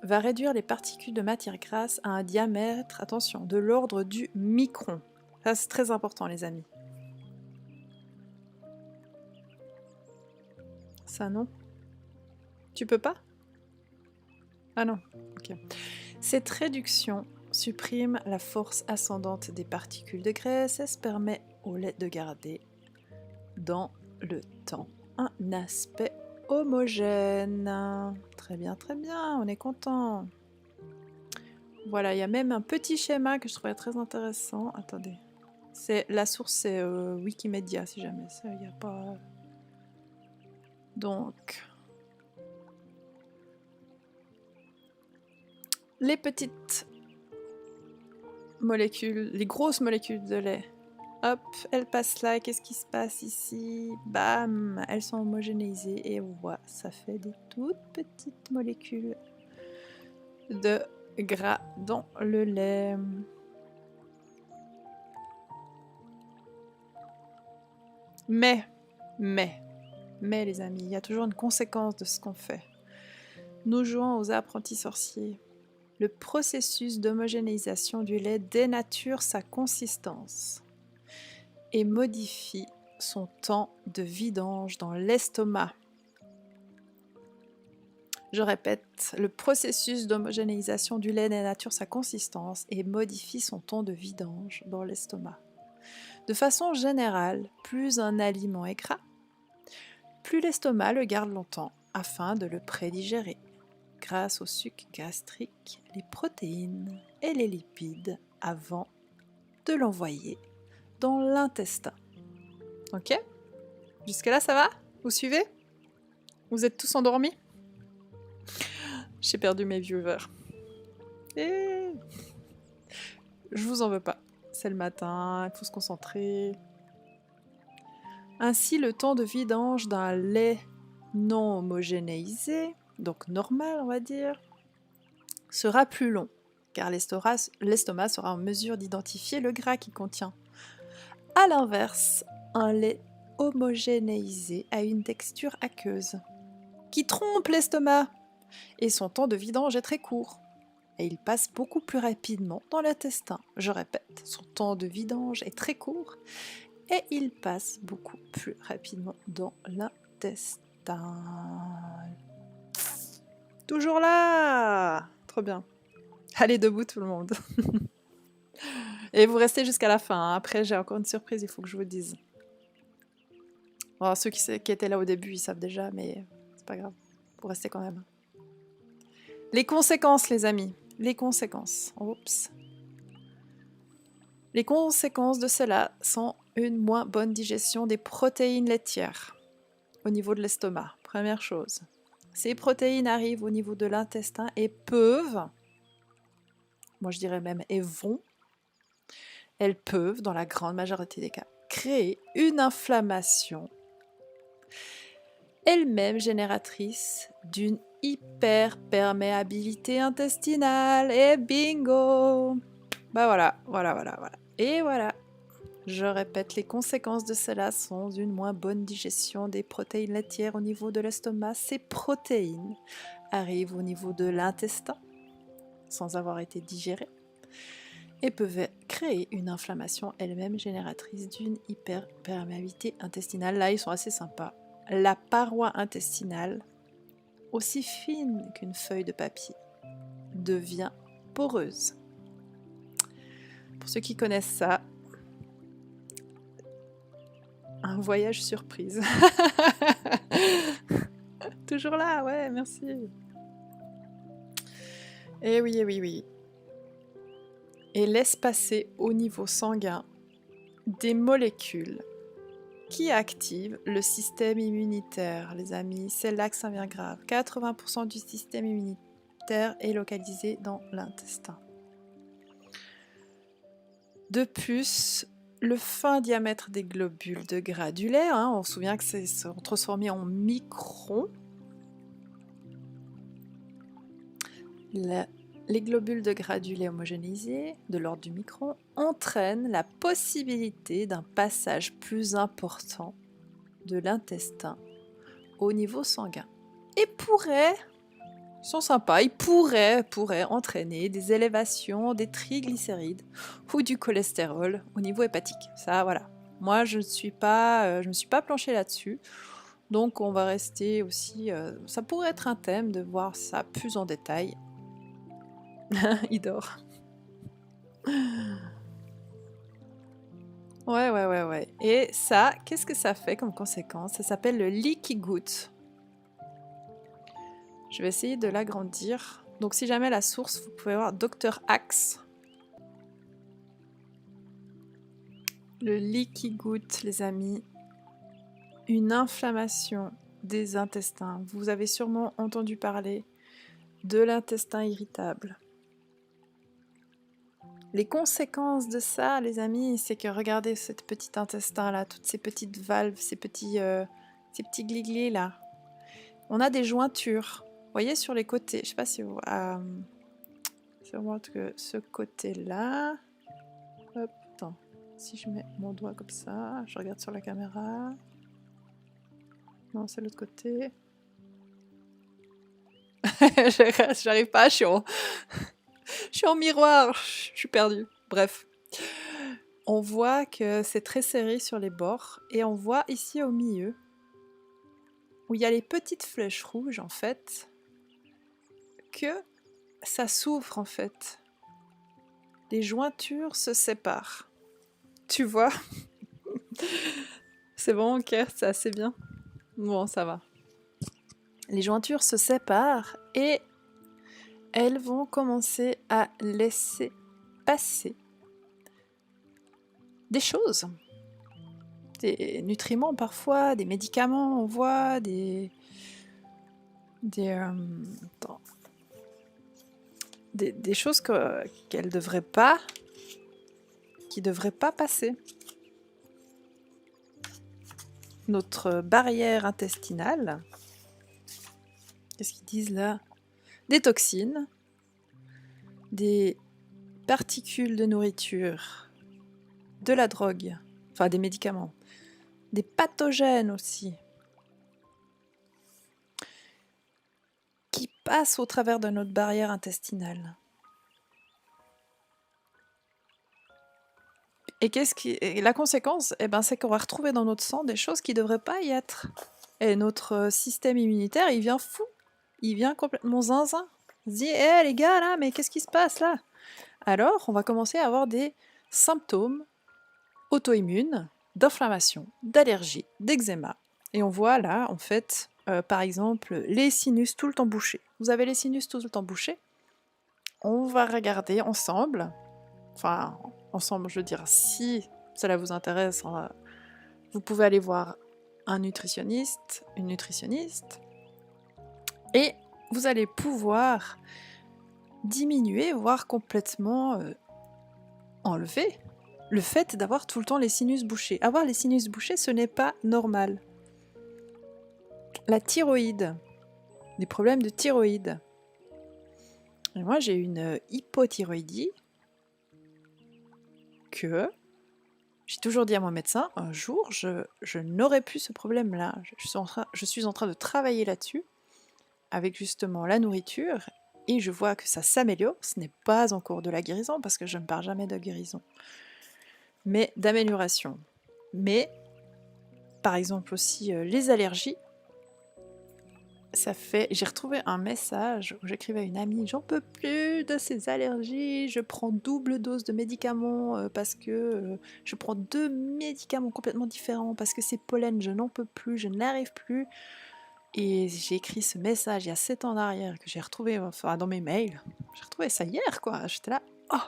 va réduire les particules de matière grasse à un diamètre, attention, de l'ordre du micron. Ça, c'est très important, les amis. Ça, non? Tu peux pas? Ah non, ok. Cette réduction supprime la force ascendante des particules de graisse et se permet au lait de garder dans le temps un aspect homogène. Très bien, on est content. Voilà, il y a même un petit schéma que je trouvais très intéressant. Attendez. La source, c'est Wikimedia, si jamais. Il n'y a pas... Donc... Les petites molécules, les grosses molécules de lait, hop, elles passent là. Qu'est-ce qui se passe ici? Bam, elles sont homogénéisées et on voit, ça fait des toutes petites molécules de gras dans le lait. Mais les amis, il y a toujours une conséquence de ce qu'on fait. Nous jouons aux apprentis sorciers. Le processus d'homogénéisation du lait dénature sa consistance et modifie son temps de vidange dans l'estomac. Je répète, le processus d'homogénéisation du lait dénature sa consistance et modifie son temps de vidange dans l'estomac. De façon générale, plus un aliment est gras, plus l'estomac le garde longtemps afin de le prédigérer. grâce au suc gastrique les protéines et les lipides avant de l'envoyer dans l'intestin. Ok? Jusque-là, ça va? Vous suivez? Vous êtes tous endormis? J'ai perdu mes viewers. Et... je vous en veux pas. C'est le matin, il faut se concentrer. Ainsi, le temps de vidange d'un lait non homogénéisé, donc normal on va dire, sera plus long, car l'estomac sera en mesure d'identifier le gras qu'il contient. A l'inverse, un lait homogénéisé a une texture aqueuse, qui trompe l'estomac, et son temps de vidange est très court. Et il passe beaucoup plus rapidement dans l'intestin. Je répète, son temps de vidange est très court, et il passe beaucoup plus rapidement dans l'intestin. Toujours là! Trop bien. Allez, debout tout le monde. Et vous restez jusqu'à la fin. Hein. Après, j'ai encore une surprise, il faut que je vous dise. Bon, ceux qui étaient là au début, ils savent déjà, mais c'est pas grave. Vous restez quand même. Les conséquences, les amis. Les conséquences. Oups. Les conséquences de cela sont une moins bonne digestion des protéines laitières au niveau de l'estomac. Première chose. Ces protéines arrivent au niveau de l'intestin et peuvent, moi je dirais même elles peuvent, dans la grande majorité des cas, créer une inflammation, elle-même génératrice d'une hyperperméabilité intestinale. Et bingo! Bah voilà. Et voilà. Je répète, les conséquences de cela sont une moins bonne digestion des protéines laitières au niveau de l'estomac. Ces protéines arrivent au niveau de l'intestin, sans avoir été digérées, et peuvent créer une inflammation elle-même génératrice d'une hyperperméabilité intestinale. Là, ils sont assez sympas. La paroi intestinale, aussi fine qu'une feuille de papier, devient poreuse. Pour ceux qui connaissent ça, un voyage surprise. Toujours là, ouais, merci. Eh oui. Et laisse passer au niveau sanguin des molécules qui activent le système immunitaire, les amis. C'est là que ça devient grave. 80% du système immunitaire est localisé dans l'intestin. De plus, le fin diamètre des globules de gras du lait, on se souvient que c'est transformé en microns. Les globules de gras du lait homogénéisés, de l'ordre du micron, entraînent la possibilité d'un passage plus important de l'intestin au niveau sanguin. Et ils sont sympas, ils pourraient entraîner des élévations des triglycérides ou du cholestérol au niveau hépatique. Ça, voilà. Moi, je ne me suis pas penchée là-dessus. Donc, on va rester aussi... ça pourrait être un thème de voir ça plus en détail. Il dort. Ouais. Et ça, qu'est-ce que ça fait comme conséquence? Ça s'appelle le leaky gut. Je vais essayer de l'agrandir. Donc si jamais la source, vous pouvez voir Dr Axe. Le leaky gut, les amis. Une inflammation des intestins. Vous avez sûrement entendu parler de l'intestin irritable. Les conséquences de ça, les amis, c'est que regardez ce petit intestin-là, toutes ces petites valves, ces petits glis là. On a des jointures. Vous voyez sur les côtés, je sais pas si vous... je vous montre que ce côté-là... Hop, attends. Si je mets mon doigt comme ça, je regarde sur la caméra. Non, c'est l'autre côté. J'arrive pas, je suis en miroir, je suis perdue. Bref. On voit que c'est très serré sur les bords. Et on voit ici au milieu, où il y a les petites flèches rouges, en fait, que ça s'ouvre, en fait. Les jointures se séparent. Tu vois? C'est bon, ok, c'est assez bien. Bon, ça va. Les jointures se séparent et elles vont commencer à laisser passer des choses, des nutriments parfois, des médicaments, on voit, attends, des choses qu'elles devraient pas, qui devraient pas passer. Notre barrière intestinale, qu'est-ce qu'ils disent là? Des toxines, des particules de nourriture, de la drogue, enfin des médicaments, des pathogènes aussi, qui passent au travers de notre barrière intestinale. Et la conséquence, c'est qu'on va retrouver dans notre sang des choses qui ne devraient pas y être. Et notre système immunitaire, il vient fou. Il vient complètement zinzin. Il se dit, hé les gars, là, mais qu'est-ce qui se passe là? Alors, on va commencer à avoir des symptômes auto-immunes, d'inflammation, d'allergie, d'eczéma. Et on voit là, en fait, par exemple, les sinus tout le temps bouchés. Vous avez les sinus tout le temps bouchés? On va regarder ensemble, je veux dire, si cela vous intéresse, vous pouvez aller voir un nutritionniste, une nutritionniste, et vous allez pouvoir diminuer, voire complètement enlever le fait d'avoir tout le temps les sinus bouchés. Avoir les sinus bouchés, ce n'est pas normal. La thyroïde, des problèmes de thyroïde. Et moi, j'ai une hypothyroïdie que j'ai toujours dit à mon médecin, un jour, je n'aurai plus ce problème-là. Je suis en train de travailler là-dessus, avec justement la nourriture, et je vois que ça s'améliore. Ce n'est pas encore de la guérison, parce que je ne parle jamais de guérison, mais d'amélioration. Mais, par exemple aussi, les allergies, j'ai retrouvé un message où j'écrivais à une amie, j'en peux plus de ces allergies, je prends double dose de médicaments parce que je prends 2 médicaments complètement différents parce que ces pollens, je n'en peux plus, je n'arrive plus. Et j'ai écrit ce message il y a 7 ans en arrière que j'ai retrouvé dans mes mails. J'ai retrouvé ça hier, quoi. J'étais là, oh.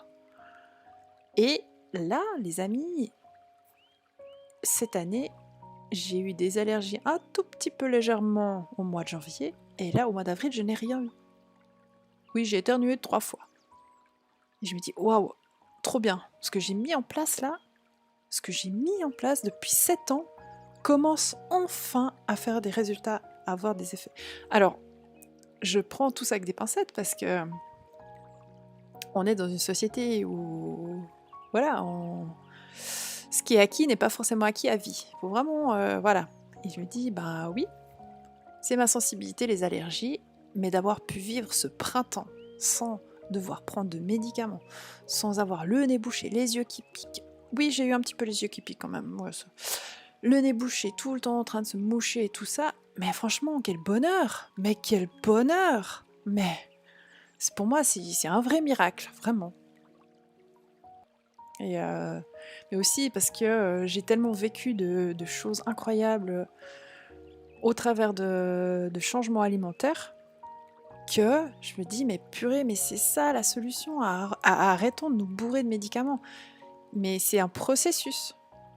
Et là, les amis, cette année, j'ai eu des allergies un tout petit peu légèrement au mois de janvier, et là, au mois d'avril, je n'ai rien eu. Oui, j'ai éternué 3 fois. Et je me dis, waouh, trop bien. Ce que j'ai mis en place là, ce que j'ai mis en place depuis 7 ans, commence enfin à faire des résultats, à avoir des effets. Alors, je prends tout ça avec des pincettes parce que on est dans une société où, voilà, ce qui est acquis n'est pas forcément acquis à vie. Il faut vraiment, voilà. Et je me dis, bah oui, c'est ma sensibilité, les allergies, mais d'avoir pu vivre ce printemps sans devoir prendre de médicaments, sans avoir le nez bouché, les yeux qui piquent. Oui, j'ai eu un petit peu les yeux qui piquent quand même. Ouais, le nez bouché, tout le temps en train de se moucher et tout ça. Mais franchement, quel bonheur! Mais quel bonheur! Mais pour moi, c'est un vrai miracle, vraiment. Et mais aussi parce que j'ai tellement vécu de choses incroyables au travers de changements alimentaires que je me dis, mais purée, mais c'est ça la solution, arrêtons de nous bourrer de médicaments. Mais c'est un processus,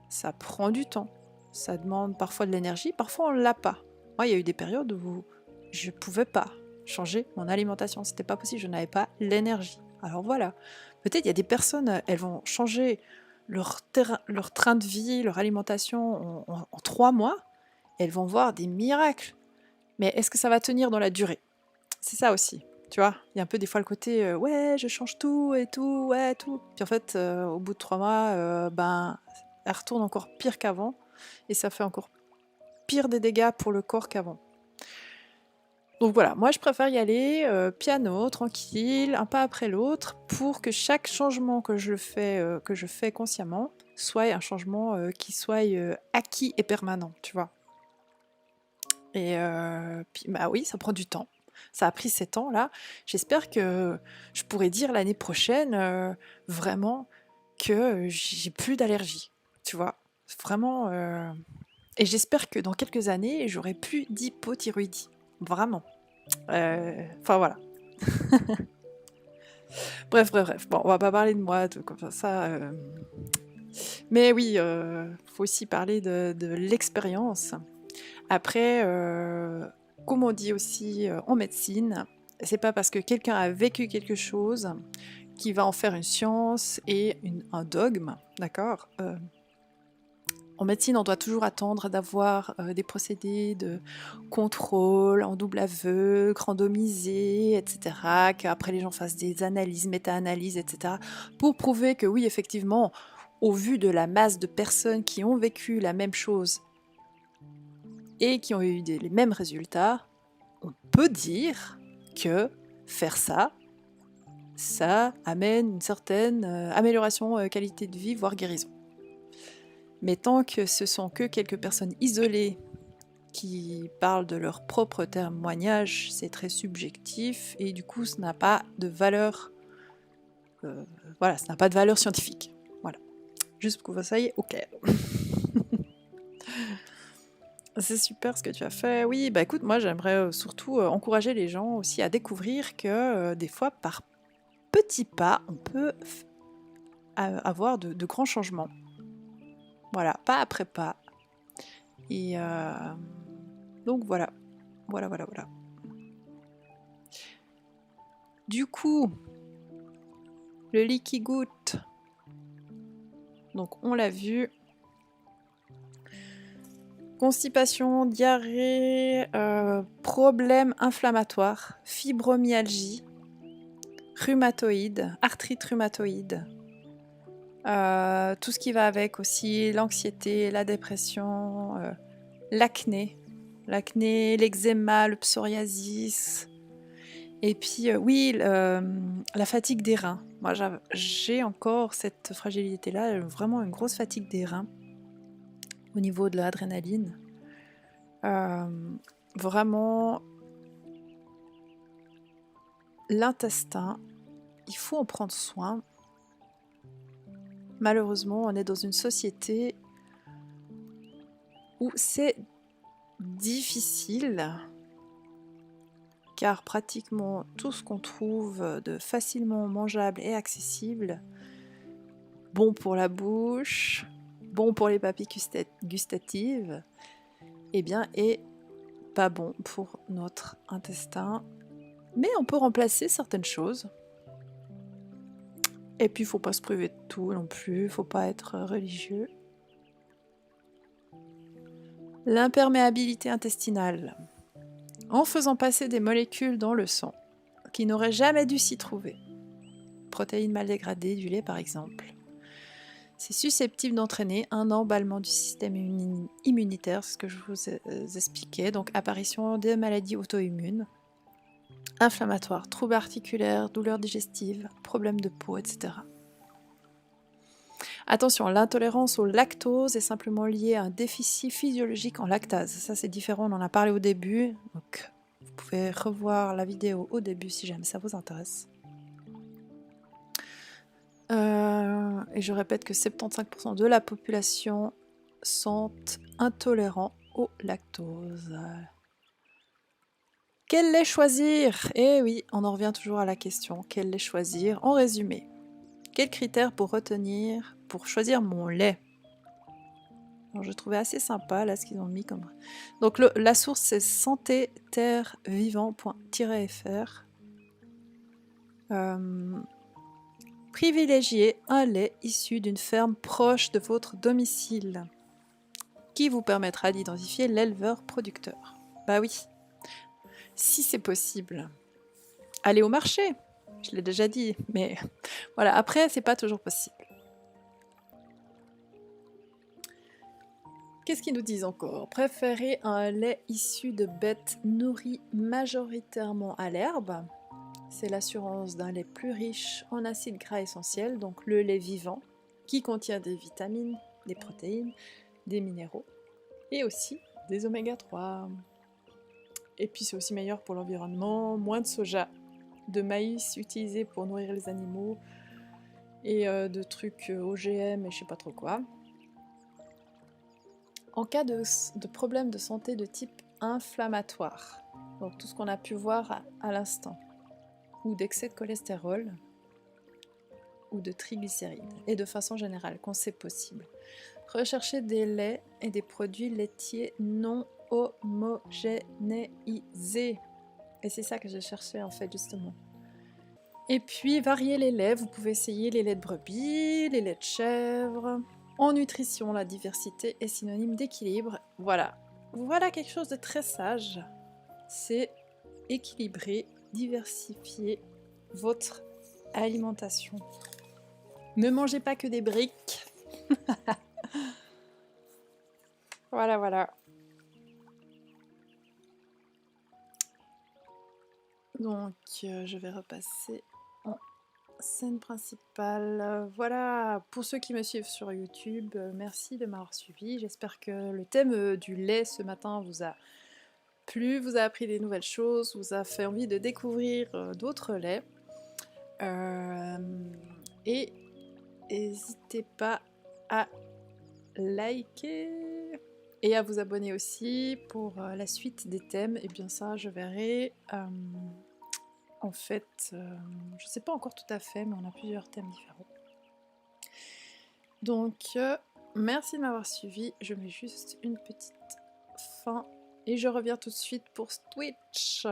ça prend du temps, ça demande parfois de l'énergie, parfois on ne l'a pas. Moi, il y a eu des périodes où je ne pouvais pas changer mon alimentation, c'était pas possible, je n'avais pas l'énergie. Alors voilà, peut-être il y a des personnes, elles vont changer leur train de vie, leur alimentation en 3 mois, et elles vont voir des miracles. Mais est-ce que ça va tenir dans la durée? C'est ça aussi, tu vois. Il y a un peu des fois le côté ouais, je change tout et tout, ouais, tout. Puis en fait, au bout de 3 mois, elle retourne encore pire qu'avant, et ça fait encore pire des dégâts pour le corps qu'avant. Donc voilà, moi je préfère y aller piano, tranquille, un pas après l'autre, pour que chaque changement que je fais consciemment soit un changement qui soit acquis et permanent, tu vois. Et puis bah oui, ça prend du temps. Ça a pris 7 ans là. J'espère que je pourrai dire l'année prochaine vraiment que j'ai plus d'allergie, tu vois. Vraiment. Et j'espère que dans quelques années, j'aurai plus d'hypothyroïdie. Vraiment. Enfin voilà. Bref. Bon, on va pas parler de moi, tout comme ça. Mais oui, faut aussi parler de l'expérience. Après, comme on dit aussi en médecine, c'est pas parce que quelqu'un a vécu quelque chose qu'il va en faire une science et un dogme, d'accord. En médecine, on doit toujours attendre d'avoir des procédés de contrôle en double aveugle, randomisés, etc. Qu'après les gens fassent des analyses, méta-analyses, etc. Pour prouver que oui, effectivement, au vu de la masse de personnes qui ont vécu la même chose et qui ont eu les mêmes résultats, on peut dire que faire ça, ça amène une certaine amélioration qualité de vie, voire guérison. Mais tant que ce sont que quelques personnes isolées qui parlent de leur propre témoignage, c'est très subjectif et du coup, ça n'a pas de valeur. Voilà, ça n'a pas de valeur scientifique. Voilà, juste pour que vous soyez au clair. C'est super ce que tu as fait. Oui, bah écoute, moi j'aimerais surtout encourager les gens aussi à découvrir que des fois, par petits pas, on peut avoir de grands changements. Voilà, pas après pas. Et donc voilà. Voilà. Du coup, le leaky gut, donc on l'a vu. Constipation, diarrhée, problèmes inflammatoires, fibromyalgie, rhumatoïde, arthrite rhumatoïde, tout ce qui va avec aussi, l'anxiété, la dépression, l'acné, l'eczéma, le psoriasis, et puis oui, la fatigue des reins. Moi j'ai encore cette fragilité-là, vraiment une grosse fatigue des reins au niveau de l'adrénaline. Vraiment, l'intestin, il faut en prendre soin. Malheureusement, on est dans une société où c'est difficile, car pratiquement tout ce qu'on trouve de facilement mangeable et accessible, bon pour la bouche, bon pour les papilles gustatives, eh bien, est pas bon pour notre intestin. Mais on peut remplacer certaines choses. Et puis, il faut pas se priver de tout non plus, faut pas être religieux. L'imperméabilité intestinale. En faisant passer des molécules dans le sang qui n'auraient jamais dû s'y trouver, protéines mal dégradées du lait par exemple, c'est susceptible d'entraîner un emballement du système immunitaire, c'est ce que je vous expliquais, donc apparition des maladies auto-immunes, inflammatoires, troubles articulaires, douleurs digestives, problèmes de peau, etc. Attention, l'intolérance au lactose est simplement liée à un déficit physiologique en lactase. Ça, c'est différent, on en a parlé au début. Donc, vous pouvez revoir la vidéo au début si jamais ça vous intéresse. Et je répète que 75% de la population sont intolérants au lactose. Quel lait choisir? Eh oui, on en revient toujours à la question. Quel lait choisir? En résumé, quels critères pour choisir mon lait? Alors, je trouvais assez sympa là ce qu'ils ont mis comme. Donc la source c'est santéterrevivant.fr. Privilégiez un lait issu d'une ferme proche de votre domicile qui vous permettra d'identifier l'éleveur producteur. Bah oui, si c'est possible. Allez au marché, je l'ai déjà dit, mais voilà, après c'est pas toujours possible. Qu'est-ce qu'ils nous disent encore? Préférez un lait issu de bêtes nourries majoritairement à l'herbe. C'est l'assurance d'un lait plus riche en acides gras essentiels, donc le lait vivant, qui contient des vitamines, des protéines, des minéraux et aussi des oméga 3. Et puis c'est aussi meilleur pour l'environnement, moins de soja, de maïs utilisé pour nourrir les animaux et de trucs OGM et je sais pas trop quoi. En cas de problème de santé de type inflammatoire, donc tout ce qu'on a pu voir à l'instant, ou d'excès de cholestérol, ou de triglycérides, et de façon générale, quand c'est possible. Recherchez des laits et des produits laitiers non homogénéisés. Et c'est ça que j'ai cherché en fait justement. Et puis varier les laits, vous pouvez essayer les laits de brebis, les laits de chèvre. En nutrition, la diversité est synonyme d'équilibre. Voilà. Voilà quelque chose de très sage. C'est équilibrer, diversifier votre alimentation. Ne mangez pas que des briques. Voilà, voilà. Donc, je vais repasser en scène principale. Voilà, pour ceux qui me suivent sur YouTube, merci de m'avoir suivi. J'espère que le thème du lait ce matin vous a plu, vous a appris des nouvelles choses, vous a fait envie de découvrir d'autres laits. Et n'hésitez pas à liker et à vous abonner aussi pour la suite des thèmes. Et bien ça, je verrai. En fait, je ne sais pas encore tout à fait, mais on a plusieurs thèmes différents. Donc, merci de m'avoir suivi. Je mets juste une petite fin et je reviens tout de suite pour Twitch.